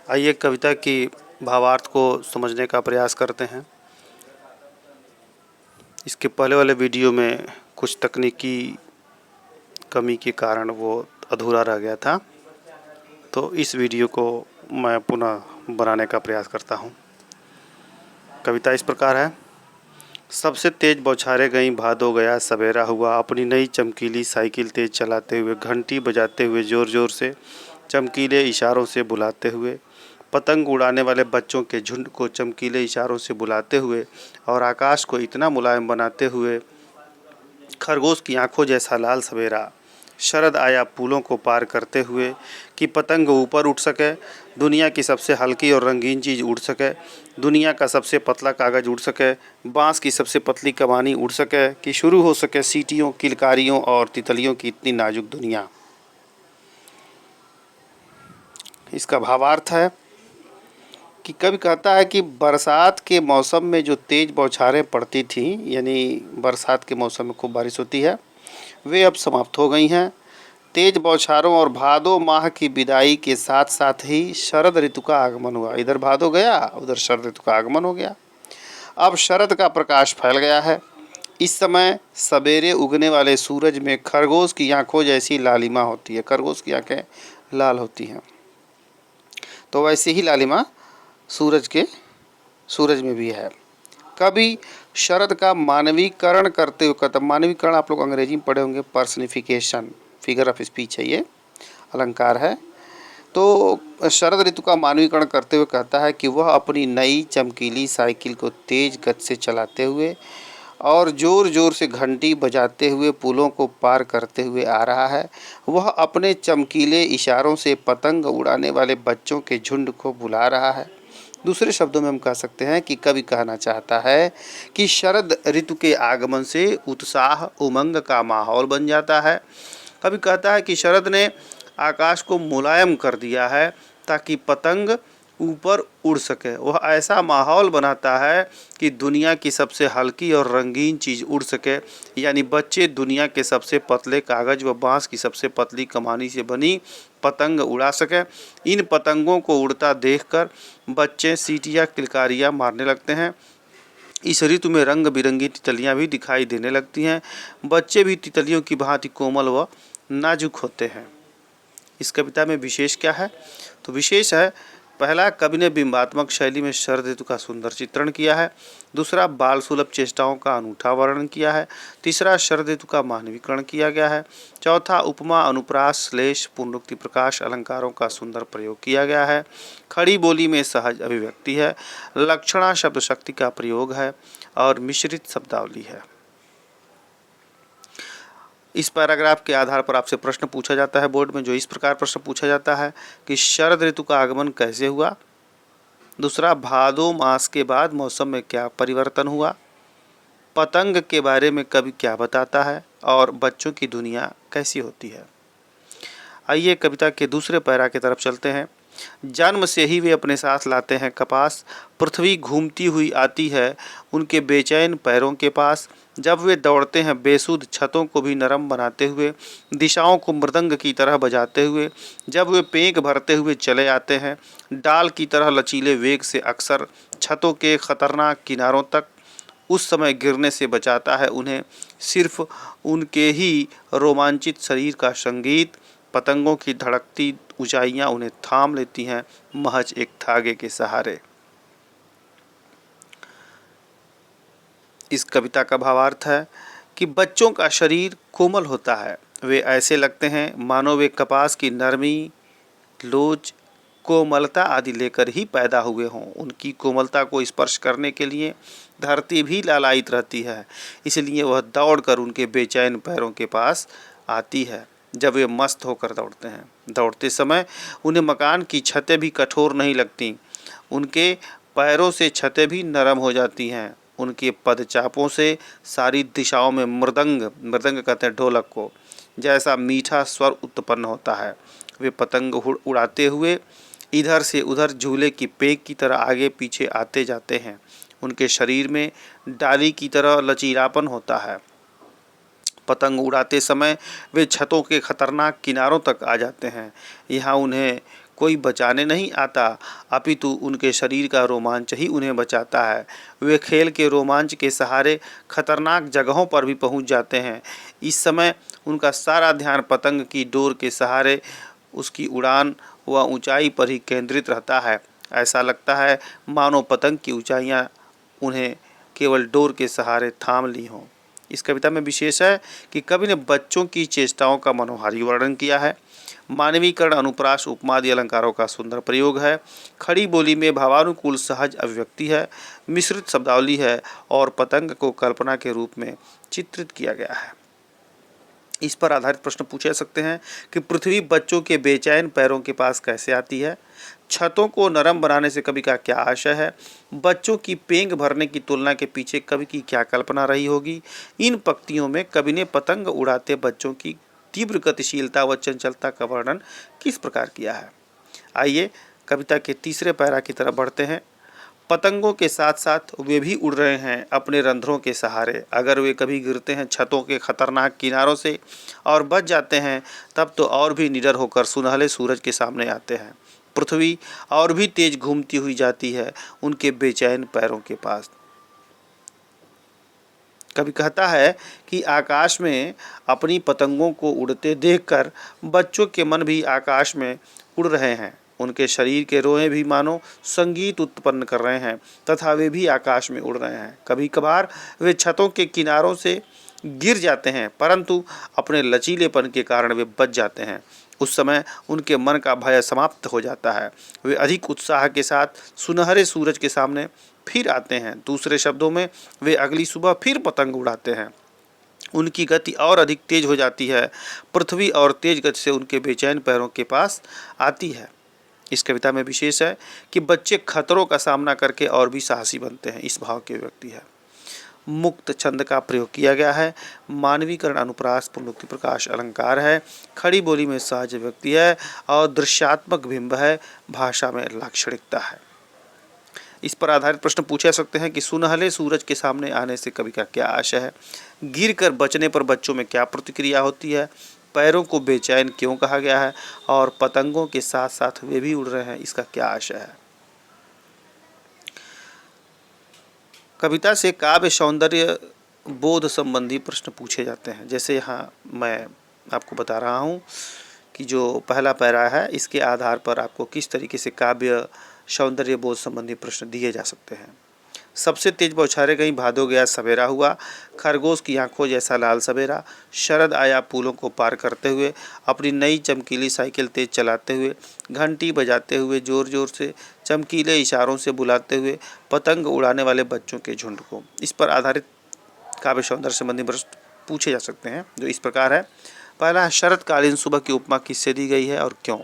आइए कविता की भावार्थ को समझने का प्रयास करते हैं। इसके पहले वाले वीडियो में कुछ तकनीकी कमी के कारण वो अधूरा रह गया था, तो इस वीडियो को मैं पुनः बनाने का प्रयास करता हूँ। कविता इस प्रकार है। सबसे तेज बौछारें गईं, भादो गया सवेरा हुआ, अपनी नई चमकीली साइकिल तेज चलाते हुए, घंटी बजाते हुए, ज़ोर ज़ोर से चमकीले इशारों से बुलाते हुए, पतंग उड़ाने वाले बच्चों के झुंड को चमकीले इशारों से बुलाते हुए और आकाश को इतना मुलायम बनाते हुए, खरगोश की आंखों जैसा लाल सवेरा, शरद आया फूलों को पार करते हुए कि पतंग ऊपर उठ सके, दुनिया की सबसे हल्की और रंगीन चीज़ उड़ सके, दुनिया का सबसे पतला कागज़ उड़ सके, बांस की सबसे पतली कमानी उड़ सके, कि शुरू हो सके सीटियों, किलकारियों और तितलियों की इतनी नाजुक दुनिया। इसका भावार्थ है कि कवि कहता है कि बरसात के मौसम में जो तेज़ बौछारें पड़ती थीं, यानी बरसात के मौसम में खूब बारिश होती है, वे अब समाप्त हो गई हैं। तेज बौछारों और भादो माह की विदाई के साथ साथ ही शरद ऋतु का आगमन हुआ। इधर भादो गया, उधर शरद ऋतु का आगमन हो गया। अब शरद का प्रकाश फैल गया है। इस समय सवेरे उगने वाले सूरज में खरगोश की आंखों जैसी लालिमा होती है। खरगोश की आंखें लाल होती हैं, तो वैसे ही लालिमा सूरज में भी है। कभी शरद का मानवीकरण करते हुए कहता, मानवीकरण आप लोग अंग्रेजी में पढ़े होंगे, पर्सनिफिकेशन, फिगर ऑफ स्पीच है, ये अलंकार है। तो शरद ऋतु का मानवीकरण करते हुए कहता है कि वह अपनी नई चमकीली साइकिल को तेज गति से चलाते हुए और ज़ोर ज़ोर से घंटी बजाते हुए पुलों को पार करते हुए आ रहा है। वह अपने चमकीले इशारों से पतंग उड़ाने वाले बच्चों के झुंड को बुला रहा है। दूसरे शब्दों में हम कह सकते हैं कि कवि कहना चाहता है कि शरद ऋतु के आगमन से उत्साह, उमंग का माहौल बन जाता है। कवि कहता है कि शरद ने आकाश को मुलायम कर दिया है ताकि पतंग ऊपर उड़ सके। वह ऐसा माहौल बनाता है कि दुनिया की सबसे हल्की और रंगीन चीज़ उड़ सके, यानी बच्चे दुनिया के सबसे पतले कागज़ व बांस की सबसे पतली कमानी से बनी पतंग उड़ा सके। इन पतंगों को उड़ता देखकर बच्चे सीटियाँ, किलकारियाँ मारने लगते हैं। इस ऋतु में रंग बिरंगी तितलियाँ भी दिखाई देने लगती हैं। बच्चे भी तितलियों की भांति कोमल व नाजुक होते हैं। इस कविता में विशेष क्या है? तो विशेष है, पहला, कवि ने बिंबात्मक शैली में शरद ऋतु का सुंदर चित्रण किया है। दूसरा, बाल सुलभ चेष्टाओं का अनूठा वर्णन किया है। तीसरा, शरद ऋतु का मानवीकरण किया गया है। चौथा, उपमा, अनुप्रास, श्लेष, पुनरुक्ति, प्रकाश, अलंकारों का सुंदर प्रयोग किया गया है। खड़ी बोली में सहज अभिव्यक्ति है। लक्षणा शब्द शक्ति का प्रयोग है और मिश्रित शब्दावली है। इस पैराग्राफ के आधार पर आपसे प्रश्न पूछा जाता है बोर्ड में, जो इस प्रकार प्रश्न पूछा जाता है कि शरद ऋतु का आगमन कैसे हुआ। दूसरा, भादो मास के बाद मौसम में क्या परिवर्तन हुआ। पतंग के बारे में कवि क्या बताता है और बच्चों की दुनिया कैसी होती है। आइए कविता के दूसरे पैरा की तरफ चलते हैं। जन्म से ही वे अपने साथ लाते हैं कपास, पृथ्वी घूमती हुई आती है उनके बेचैन पैरों के पास। जब वे दौड़ते हैं बेसुध छतों को भी नरम बनाते हुए, दिशाओं को मृदंग की तरह बजाते हुए। जब वे पेंक भरते हुए चले आते हैं डाल की तरह लचीले वेग से, अक्सर छतों के खतरनाक किनारों तक, उस समय गिरने से बचाता है उन्हें सिर्फ उनके ही रोमांचित शरीर का संगीत। पतंगों की धड़कती ऊंचाइयां उन्हें थाम लेती हैं महज एक धागे के सहारे। इस कविता का भावार्थ है कि बच्चों का शरीर कोमल होता है। वे ऐसे लगते हैं मानो वे कपास की नरमी, लोच, कोमलता आदि लेकर ही पैदा हुए हों। उनकी कोमलता को स्पर्श करने के लिए धरती भी लालायित रहती है, इसलिए वह दौड़कर उनके बेचैन पैरों के पास आती है। जब वे मस्त होकर दौड़ते हैं, दौड़ते समय उन्हें मकान की छतें भी कठोर नहीं लगती। उनके पैरों से छतें भी नरम हो जाती हैं। उनके पदचापों से सारी दिशाओं में मृदंग कहते हैं ढोलक को, जैसा मीठा स्वर उत्पन्न होता है। वे पतंग उड़ाते हुए इधर से उधर झूले की पेंक की तरह आगे पीछे आते जाते हैं। उनके शरीर में डाली की तरह लचीलापन होता है। पतंग उड़ाते समय वे छतों के खतरनाक किनारों तक आ जाते हैं। यहाँ उन्हें कोई बचाने नहीं आता, अपितु उनके शरीर का रोमांच ही उन्हें बचाता है। वे खेल के रोमांच के सहारे खतरनाक जगहों पर भी पहुंच जाते हैं। इस समय उनका सारा ध्यान पतंग की डोर के सहारे उसकी उड़ान व ऊंचाई पर ही केंद्रित रहता है। ऐसा लगता है मानो पतंग की ऊंचाइयां उन्हें केवल डोर के सहारे थाम ली हों। इस कविता में विशेष है कि कवि ने बच्चों की चेष्टाओं का मनोहारी वर्णन किया है। मानवीकरण, अनुप्रास, उपमा आदि अलंकारों का सुंदर प्रयोग है। खड़ी बोली में भावानुकूल सहज अभिव्यक्ति है। मिश्रित शब्दावली है और पतंग को कल्पना के रूप में चित्रित किया गया है। इस पर आधारित प्रश्न पूछे जा सकते हैं कि पृथ्वी बच्चों के बेचैन पैरों के पास कैसे आती है। छतों को नरम बनाने से कवि का क्या आशय है। बच्चों की पेंग भरने की तुलना के पीछे कवि की क्या कल्पना रही होगी। इन पंक्तियों में कवि ने पतंग उड़ाते बच्चों की तीव्र गतिशीलता व चंचलता का वर्णन किस प्रकार किया है। आइए कविता के तीसरे पैरा की तरफ बढ़ते हैं। पतंगों के साथ साथ वे भी उड़ रहे हैं अपने रंध्रों के सहारे। अगर वे कभी गिरते हैं छतों के खतरनाक किनारों से और बच जाते हैं, तब तो और भी निडर होकर सुनहले सूरज के सामने आते हैं। पृथ्वी और भी तेज घूमती हुई जाती है उनके बेचैन पैरों के पास। कवि कहता है कि आकाश में अपनी पतंगों को उड़ते देखकर बच्चों के मन भी आकाश में उड़ रहे हैं। उनके शरीर के रोए भी मानो संगीत उत्पन्न कर रहे हैं तथा वे भी आकाश में उड़ रहे हैं। कभी कभार वे छतों के किनारों से गिर जाते हैं, परंतु अपने लचीलेपन के कारण वे बच जाते हैं। उस समय उनके मन का भय समाप्त हो जाता है। वे अधिक उत्साह के साथ सुनहरे सूरज के सामने फिर आते हैं। दूसरे शब्दों में वे अगली सुबह फिर पतंग उड़ाते हैं। उनकी गति और अधिक तेज हो जाती है। पृथ्वी और तेज गति से उनके बेचैन पैरों के पास आती है। इस कविता में विशेष है कि बच्चे खतरों का सामना करके और भी साहसी बनते हैं। इस भाव के व्यक्ति है। मुक्त छंद का प्रयोग किया गया है। मानवीकरण, अनुप्रास, पुनरुक्ति, प्रकाश अलंकार है। खड़ी बोली में सहज व्यक्ति है और दृश्यात्मक बिंब है। भाषा में लाक्षणिकता है। इस पर आधारित प्रश्न पूछे जा सकते हैं कि सुनहले सूरज के सामने आने से कवि का क्या आशय है। गिर कर बचने पर बच्चों में क्या प्रतिक्रिया होती है। पैरों को बेचैन क्यों कहा गया है और पतंगों के साथ साथ वे भी उड़ रहे हैं, इसका क्या आशय है। कविता से काव्य सौंदर्य बोध संबंधी प्रश्न पूछे जाते हैं। जैसे यहाँ मैं आपको बता रहा हूँ कि जो पहला पैरा है, इसके आधार पर आपको किस तरीके से काव्य सौंदर्य बोध संबंधी प्रश्न दिए जा सकते हैं। सबसे तेज बौछारें गई, भादो गया सवेरा हुआ, खरगोश की आंखों जैसा लाल सवेरा, शरद आया पुलों को पार करते हुए, अपनी नई चमकीली साइकिल तेज चलाते हुए, घंटी बजाते हुए, जोर जोर से चमकीले इशारों से बुलाते हुए, पतंग उड़ाने वाले बच्चों के झुंड को। इस पर आधारित काव्य सौंदर्य संबंधी प्रश्न पूछे जा सकते हैं, जो इस प्रकार है। पहला, शरतकालीन सुबह की उपमा किससे दी गई है और क्यों।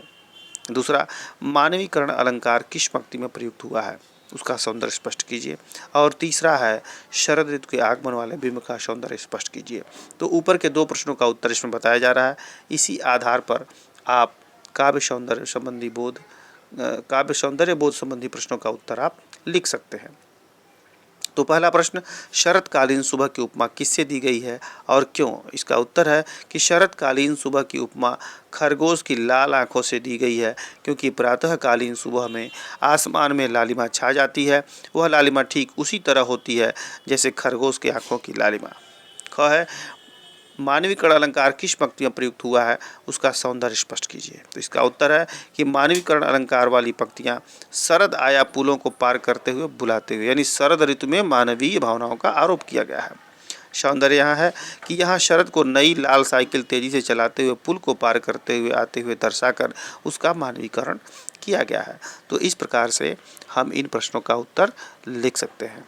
दूसरा, मानवीकरण अलंकार किस पंक्ति में प्रयुक्त हुआ है, उसका सौंदर्य स्पष्ट कीजिए। और तीसरा है, शरद ऋतु के आगमन वाले बिंब का सौंदर्य स्पष्ट कीजिए। तो ऊपर के दो प्रश्नों का उत्तर इसमें बताया जा रहा है। इसी आधार पर आप काव्य सौंदर्य बोध संबंधी प्रश्नों का उत्तर आप लिख सकते हैं। तो पहला प्रश्न, शरतकालीन सुबह की उपमा किससे दी गई है और क्यों। इसका उत्तर है कि शरतकालीन सुबह की उपमा खरगोश की लाल आंखों से दी गई है, क्योंकि प्रातःकालीन सुबह में आसमान में लालिमा छा जाती है। वह लालिमा ठीक उसी तरह होती है जैसे खरगोश की आंखों की लालिमा। ख है, मानवीकरण अलंकार किस पंक्ति में प्रयुक्त हुआ है, उसका सौंदर्य स्पष्ट कीजिए। तो इसका उत्तर है कि मानवीकरण अलंकार वाली पंक्तियां शरद आया पुलों को पार करते हुए बुलाते हुए, यानी शरद ऋतु में मानवीय भावनाओं का आरोप किया गया है। सौंदर्य यहाँ है कि यहाँ शरद को नई लाल साइकिल तेजी से चलाते हुए पुल को पार करते हुए आते हुए दर्शाकर उसका मानवीकरण किया गया है। तो इस प्रकार से हम इन प्रश्नों का उत्तर लिख सकते हैं।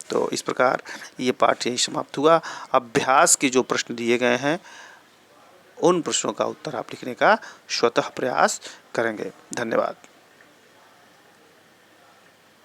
तो इस प्रकार ये पाठ यही समाप्त हुआ। अभ्यास के जो प्रश्न दिए गए हैं, उन प्रश्नों का उत्तर आप लिखने का स्वतः प्रयास करेंगे। धन्यवाद।